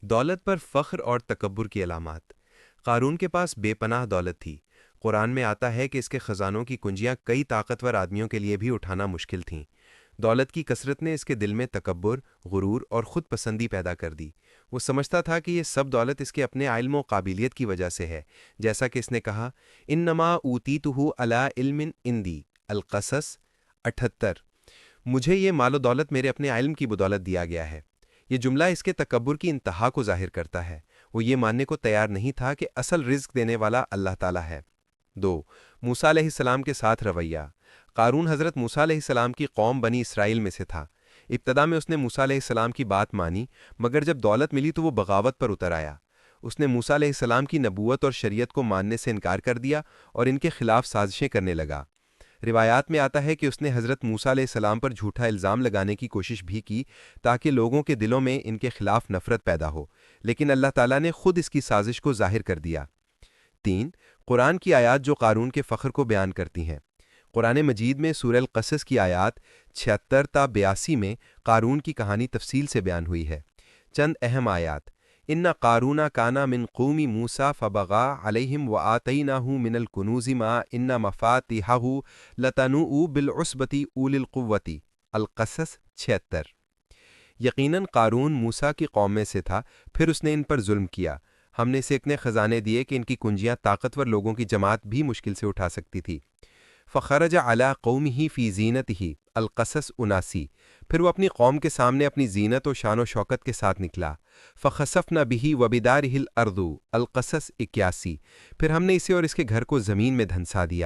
دولت پر فخر اور تکبر کی علامات۔ قارون کے پاس بے پناہ دولت تھی۔ قرآن میں آتا ہے کہ اس کے خزانوں کی کنجیاں کئی طاقتور آدمیوں کے لیے بھی اٹھانا مشکل تھیں۔ دولت کی کثرت نے اس کے دل میں تکبر، غرور اور خود پسندی پیدا کر دی۔ وہ سمجھتا تھا کہ یہ سب دولت اس کے اپنے علم و قابلیت کی وجہ سے ہے، جیسا کہ اس نے کہا، انما اوتیتہ علی علم عندی، القصص 78۔ مجھے یہ مال و دولت میرے اپنے علم کی بدولت دیا گیا ہے۔ یہ جملہ اس کے تکبر کی انتہا کو ظاہر کرتا ہے۔ وہ یہ ماننے کو تیار نہیں تھا کہ اصل رزق دینے والا اللہ تعالیٰ ہے۔ 2۔ موسیٰ علیہ السلام کے ساتھ رویہ۔ قارون حضرت موسیٰ علیہ السلام کی قوم بنی اسرائیل میں سے تھا۔ ابتدا میں اس نے موسیٰ علیہ السلام کی بات مانی، مگر جب دولت ملی تو وہ بغاوت پر اتر آیا۔ اس نے موسیٰ علیہ السلام کی نبوت اور شریعت کو ماننے سے انکار کر دیا اور ان کے خلاف سازشیں کرنے لگا۔ روایات میں آتا ہے کہ اس نے حضرت موسیٰ علیہ السلام پر جھوٹا الزام لگانے کی کوشش بھی کی تاکہ لوگوں کے دلوں میں ان کے خلاف نفرت پیدا ہو، لیکن اللہ تعالیٰ نے خود اس کی سازش کو ظاہر کر دیا۔ 3۔ قرآن کی آیات جو قارون کے فخر کو بیان کرتی ہیں۔ قرآن مجید میں سورہ القصص کی آیات 76 تا 82 میں قارون کی کہانی تفصیل سے بیان ہوئی ہے۔ چند اہم آیات۔ ان قارون کان من قوم موسیٰ فبغى علیہم وآتیناہ من الکنوز ما ان مفاتحہ لتنوء بالعصبۃ اولی القوۃ، القصص 76۔ یقیناً قارون موسیٰ کی قوم میں سے تھا، پھر اس نے ان پر ظلم کیا۔ ہم نے اسے اتنے خزانے دیے کہ ان کی کنجیاں طاقتور لوگوں کی جماعت بھی مشکل سے اٹھا سکتی تھی۔ فخرج علی قومہ فی زینتہ، القصص 79۔ پھر وہ اپنی قوم کے سامنے اپنی زینت و شان و شوکت کے ساتھ نکلا۔ فخسفنا بہ وبدارہ الارض، القصص 81۔ پھر ہم نے اسے اور اس کے گھر کو زمین میں دھنسا دیا۔